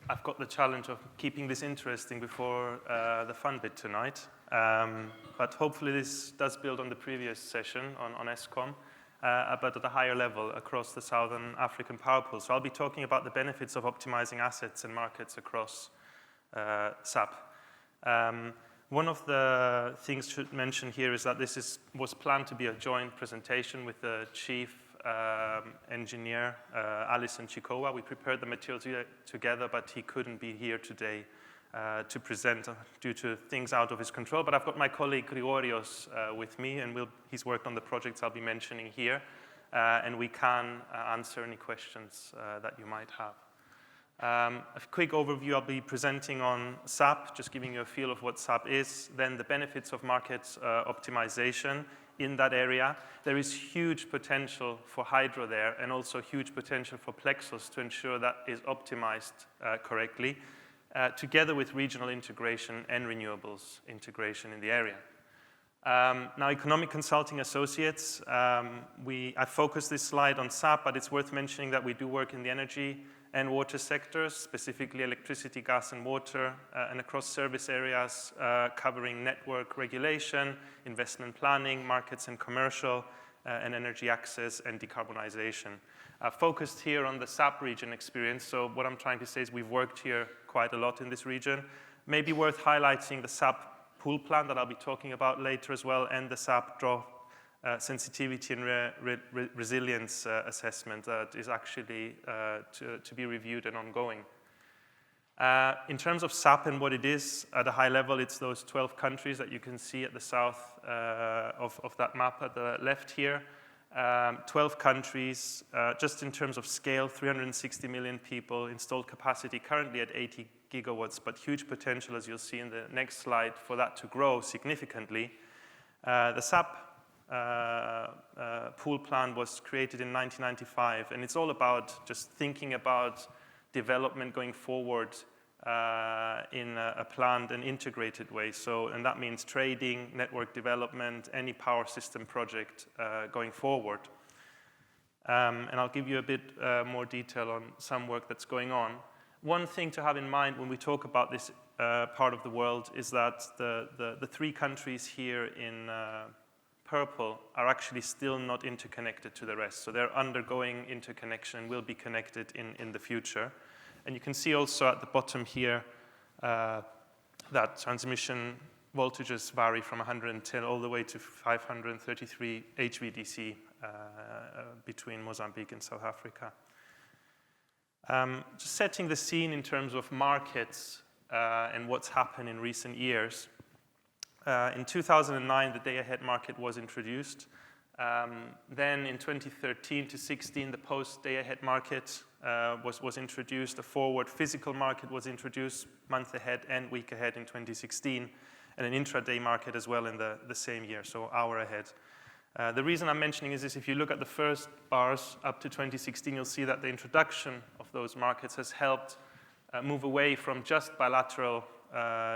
I've got the challenge of keeping this interesting before the fun bit tonight. But hopefully this does build on the previous session on ESCOM, but at a higher level across the Southern African power pool. So I'll be talking about the benefits of optimizing assets and markets across SAPP. One of the things to mention here is that this was planned to be a joint presentation with the chief engineer, Alison Chikowa. We prepared the materials together, but he couldn't be here today to present due to things out of his control. But I've got my colleague Grigorios with me, and he's worked on the projects I'll be mentioning here, and we can answer any questions that you might have. A quick overview, I'll be presenting on SAPP, just giving you a feel of what SAPP is, then the benefits of market optimization in that area. There is huge potential for hydro there, and also huge potential for Plexus to ensure that is optimized correctly, together with regional integration and renewables integration in the area. Now, Economic Consulting Associates, I focused this slide on SAPP, but it's worth mentioning that we do work in the energy and water sectors, specifically electricity, gas, and water, and across service areas covering network regulation, investment planning, markets and commercial, and energy access and decarbonization. Focused here on the SAPP region experience, so what I'm trying to say is we've worked here quite a lot in this region. Maybe worth highlighting the SAPP pool plan that I'll be talking about later as well, and the SAPP draw sensitivity and resilience assessment that is actually to be reviewed and ongoing. In terms of SAPP and what it is, at a high level, it's those 12 countries that you can see at the south of that map at the left here. 12 countries, just in terms of scale, 360 million people, installed capacity currently at 80 gigawatts, but huge potential, as you'll see in the next slide, for that to grow significantly. The SAPP pool plan was created in 1995, and it's all about just thinking about development going forward in a planned and integrated way. And that means trading, network development, any power system project going forward. And I'll give you a bit more detail on some work that's going on. One thing to have in mind when we talk about this part of the world is that the three countries here in purple are actually still not interconnected to the rest. So they're undergoing interconnection and will be connected in the future. And you can see also at the bottom here that transmission voltages vary from 110 all the way to 533 HVDC between Mozambique and South Africa. Just setting the scene in terms of markets and what's happened in recent years. In 2009, the day-ahead market was introduced. Then in 2013 to 16, the post-day-ahead market was introduced. A forward physical market was introduced month ahead and week ahead in 2016, and an intraday market as well in the same year, so hour ahead. The reason I'm mentioning is this: if you look at the first bars up to 2016, you'll see that the introduction of those markets has helped move away from just bilateral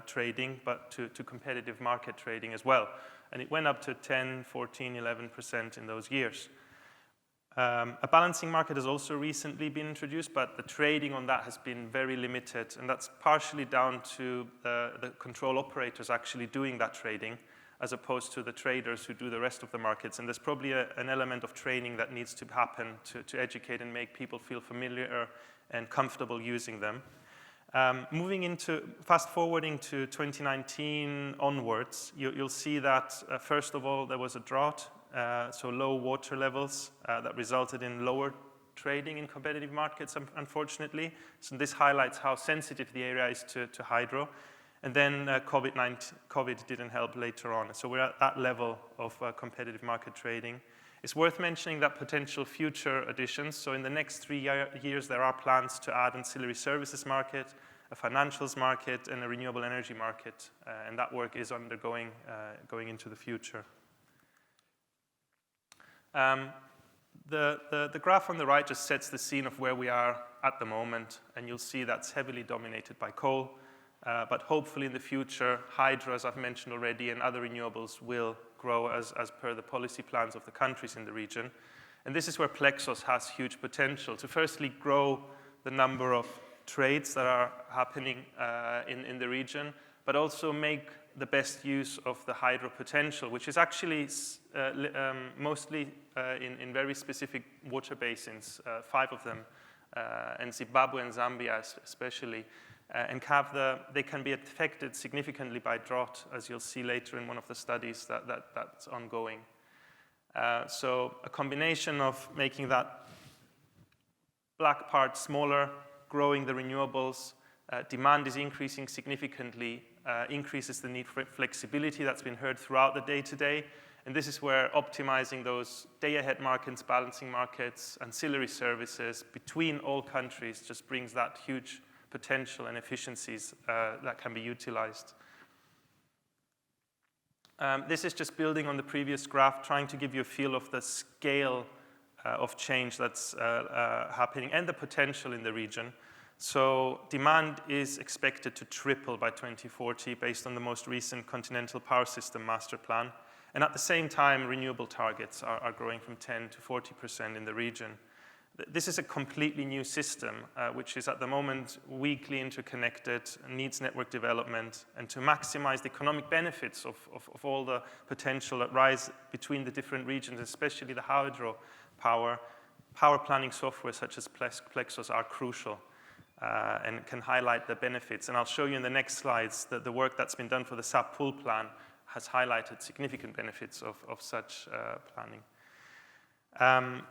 trading, but to competitive market trading as well. And it went up to 10, 14, 11% in those years. A balancing market has also recently been introduced, but the trading on that has been very limited, and that's partially down to the control operators actually doing that trading, as opposed to the traders who do the rest of the markets. And there's probably an element of training that needs to happen to educate and make people feel familiar and comfortable using them. Fast forwarding to 2019 onwards, you'll see that first of all there was a drought, so low water levels that resulted in lower trading in competitive markets, unfortunately. So this highlights how sensitive the area is to hydro. And then COVID didn't help later on. So we're at that level of competitive market trading. It's worth mentioning that potential future additions, so in the next 3 years, there are plans to add ancillary services market, a financials market, and a renewable energy market, and that work is undergoing going into the future. The graph on the right just sets the scene of where we are at the moment, and you'll see that's heavily dominated by coal, but hopefully in the future, hydro, as I've mentioned already, and other renewables will grow as per the policy plans of the countries in the region. And this is where Plexus has huge potential to firstly grow the number of trades that are happening in the region, but also make the best use of the hydro potential, which is actually mostly in very specific water basins, 5 of them, and Zimbabwe and Zambia especially, and they can be affected significantly by drought, as you'll see later in one of the studies that's ongoing. So a combination of making that black part smaller, growing the renewables, demand is increasing significantly, increases the need for flexibility that's been heard throughout the day today. And this is where optimizing those day-ahead markets, balancing markets, ancillary services between all countries just brings that huge potential and efficiencies that can be utilized. This is just building on the previous graph, trying to give you a feel of the scale of change that's happening and the potential in the region. So demand is expected to triple by 2040 based on the most recent Continental Power System Master Plan. And at the same time, renewable targets are growing from 10 to 40% in the region. This is a completely new system, which is at the moment weakly interconnected, needs network development, and to maximize the economic benefits of all the potential that rise between the different regions, especially the hydro power planning software such as Plexos are crucial. And can highlight the benefits. And I'll show you in the next slides that the work that's been done for the SAPP pool plan has highlighted significant benefits of such planning.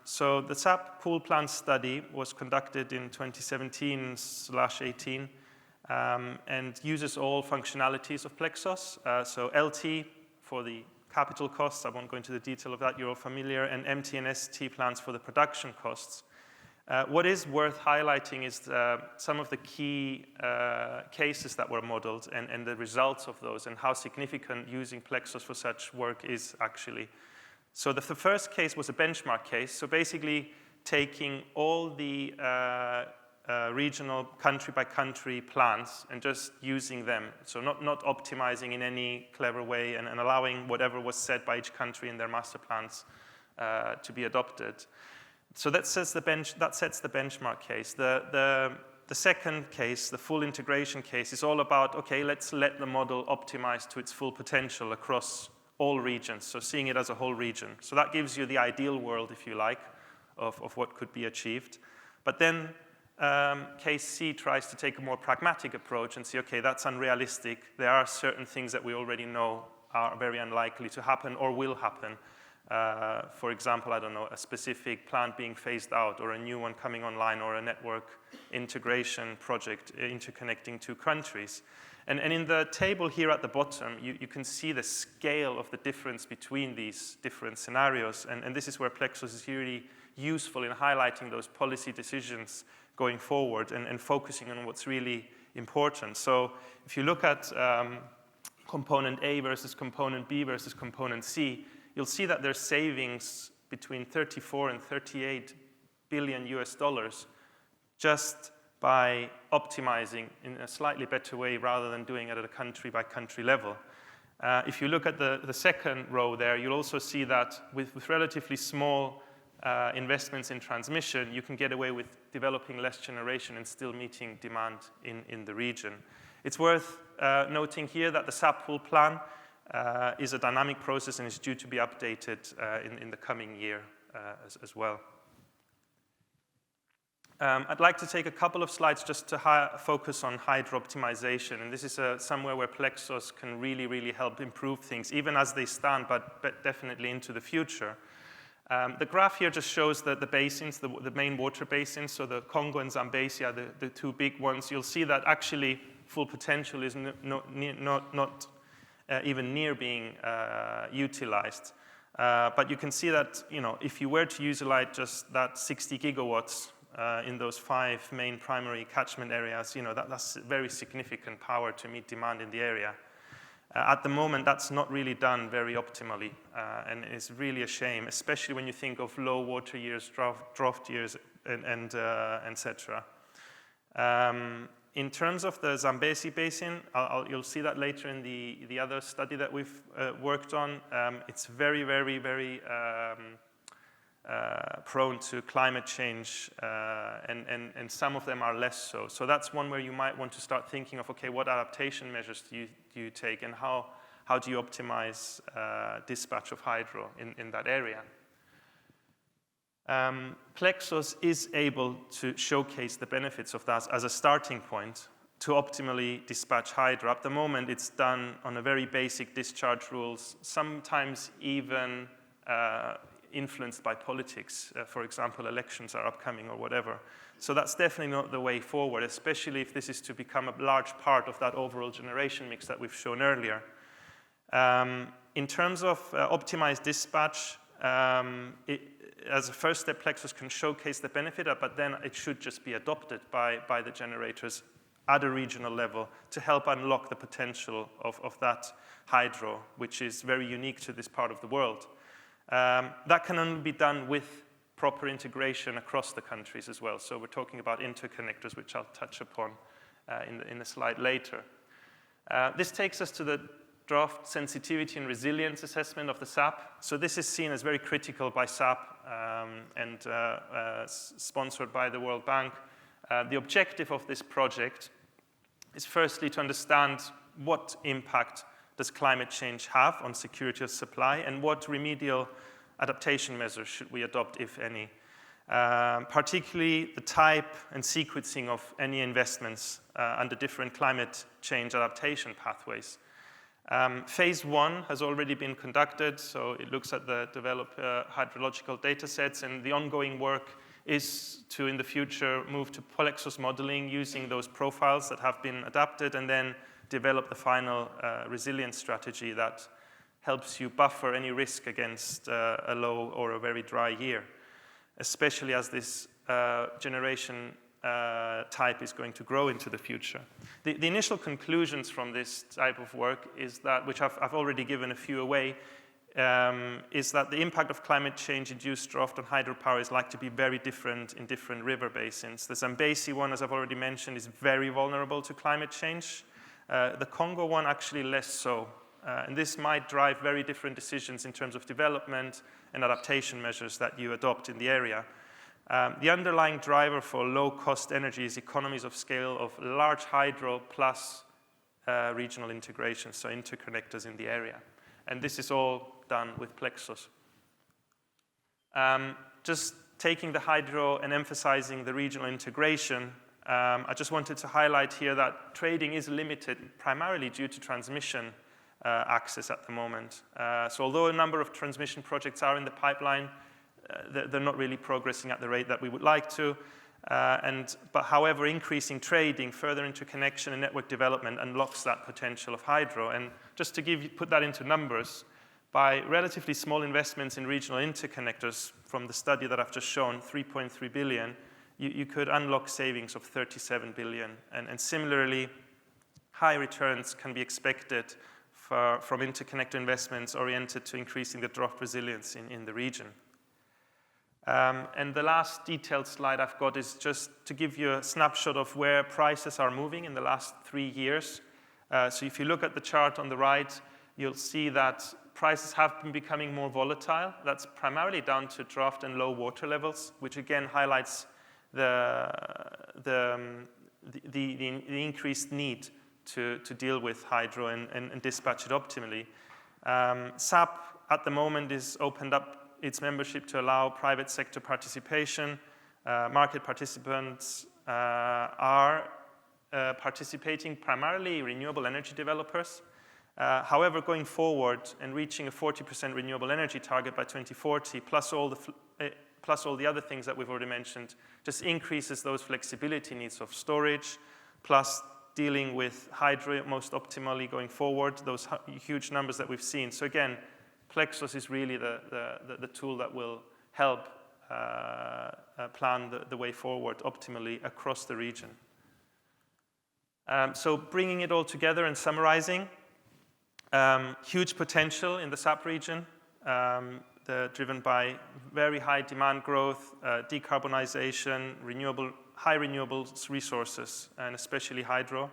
So the SAPP pool plan study was conducted in 2017/18 and uses all functionalities of Plexos. So LT for the capital costs, I won't go into the detail of that, you're all familiar, and MT and ST plans for the production costs. What is worth highlighting is some of the key cases that were modeled and the results of those and how significant using Plexos for such work is actually. So the first case was a benchmark case. So basically taking all the regional country-by-country plans and just using them. So not optimizing in any clever way and allowing whatever was said by each country in their master plans to be adopted. So that sets the benchmark case. The second case, the full integration case, is all about, okay, let's let the model optimize to its full potential across all regions, so seeing it as a whole region. So that gives you the ideal world, if you like, of what could be achieved. But then case C tries to take a more pragmatic approach and say, okay, that's unrealistic. There are certain things that we already know are very unlikely to happen or will happen. For example, I don't know, a specific plant being phased out or a new one coming online or a network integration project interconnecting 2 countries. And in the table here at the bottom, you can see the scale of the difference between these different scenarios. And this is where Plexos is really useful in highlighting those policy decisions going forward and focusing on what's really important. So if you look at component A versus component B versus component C, you'll see that there's savings between 34 and 38 billion US dollars just by optimizing in a slightly better way rather than doing it at a country-by-country level. If you look at the second row there, you'll also see that with relatively small investments in transmission, you can get away with developing less generation and still meeting demand in the region. It's worth noting here that the SAPP pool plan is a dynamic process and is due to be updated in the coming year as well. I'd like to take a couple of slides just to focus on hydro optimization. And this is somewhere where Plexos can really, really help improve things, even as they stand, but definitely into the future. The graph here just shows that the basins, the main water basins, so the Congo and Zambezi are the 2 big ones. You'll see that actually full potential is not even near being utilized. But you can see that, if you were to utilize just that 60 gigawatts in those 5 main primary catchment areas, that's very significant power to meet demand in the area. At the moment, that's not really done very optimally, and it's really a shame, especially when you think of low water years, drought years, and et cetera. In terms of the Zambezi Basin, you'll see that later in the other study that we've worked on. It's very, very, very prone to climate change, and some of them are less so. So that's one where you might want to start thinking of, okay, what adaptation measures do you take, and how do you optimize dispatch of hydro in that area? Plexus is able to showcase the benefits of that as a starting point to optimally dispatch hydro. At the moment, it's done on a very basic discharge rules, sometimes even influenced by politics. For example, elections are upcoming or whatever. So that's definitely not the way forward, especially if this is to become a large part of that overall generation mix that we've shown earlier. In terms of optimized dispatch, as a first step, Plexus can showcase the benefit, but then it should just be adopted by the generators at a regional level to help unlock the potential of that hydro, which is very unique to this part of the world. That can only be done with proper integration across the countries as well. So we're talking about interconnectors, which I'll touch upon in the slide later. This takes us to the draft sensitivity and resilience assessment of the SAPP. So this is seen as very critical by SAPP and sponsored by the World Bank. The objective of this project is firstly to understand what impact does climate change have on security of supply, and what remedial adaptation measures should we adopt, if any. Particularly the type and sequencing of any investments under different climate change adaptation pathways. Phase 1 has already been conducted, so it looks at the developed hydrological data sets, and the ongoing work is to, in the future, move to Plexus modeling using those profiles that have been adapted, and then develop the final resilience strategy that helps you buffer any risk against a low or a very dry year, especially as this generation type is going to grow into the future. The initial conclusions from this type of work is that, which I've already given a few away, is that the impact of climate change-induced drought on hydropower is likely to be very different in different river basins. The Zambezi one, as I've already mentioned, is very vulnerable to climate change. The Congo one actually less so. And this might drive very different decisions in terms of development and adaptation measures that you adopt in the area. The underlying driver for low-cost energy is economies of scale of large hydro plus regional integration, so interconnectors in the area. And this is all done with Plexus. Just taking the hydro and emphasizing the regional integration, I just wanted to highlight here that trading is limited primarily due to transmission access at the moment. So although a number of transmission projects are in the pipeline, they're not really progressing at the rate that we would like to. But however, increasing trading, further interconnection and network development unlocks that potential of hydro. And just to put that into numbers, by relatively small investments in regional interconnectors from the study that I've just shown, 3.3 billion, you could unlock savings of 37 billion. And similarly, high returns can be expected from interconnector investments oriented to increasing the drought resilience in the region. And the last detailed slide I've got is just to give you a snapshot of where prices are moving in the last 3 years. So if you look at the chart on the right, you'll see that prices have been becoming more volatile. That's primarily down to drought and low water levels, which again highlights the increased need to deal with hydro and dispatch it optimally. SAPP at the moment is opened up its membership to allow private sector participation. Market participants are participating primarily renewable energy developers. However, going forward and reaching a 40% renewable energy target by 2040, plus all the other things that we've already mentioned, just increases those flexibility needs of storage, plus dealing with hydro most optimally going forward, those huge numbers that we've seen. So again, Plexus is really the tool that will help plan the way forward optimally across the region. So bringing it all together and summarizing, huge potential in the SAPP region, driven by very high demand growth, decarbonization, high renewables resources, and especially hydro.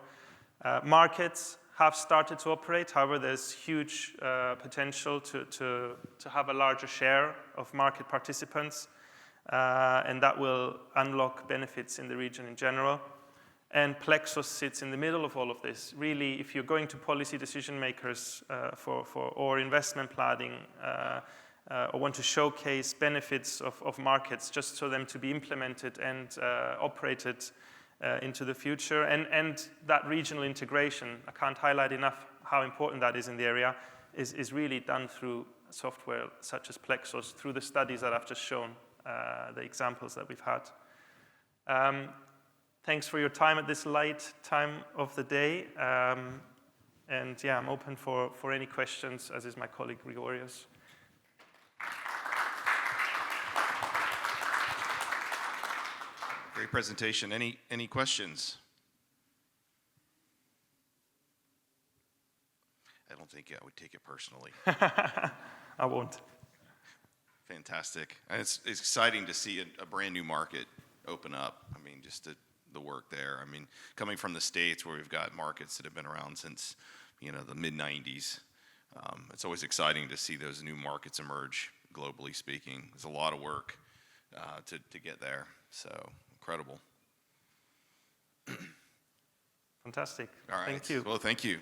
Markets have started to operate. However, there's huge potential to have a larger share of market participants, and that will unlock benefits in the region in general. And Plexos sits in the middle of all of this. Really, if you're going to policy decision makers or investment planning, or want to showcase benefits of markets just so them to be implemented and operated into the future, and that regional integration, I can't highlight enough how important that is in the area, is really done through software such as Plexos, through the studies that I've just shown, the examples that we've had. Thanks for your time at this late time of the day. And yeah, I'm open for any questions, as is my colleague Gregorios. Great presentation. Any questions? I don't think I would take it personally. I won't. Fantastic. And it's exciting to see a brand new market open up. I mean, just the work there. I mean, coming from the States where we've got markets that have been around since, the mid-90s, it's always exciting to see those new markets emerge, globally speaking. There's a lot of work to get there, so incredible. Fantastic. All right. Thank you. Well, thank you.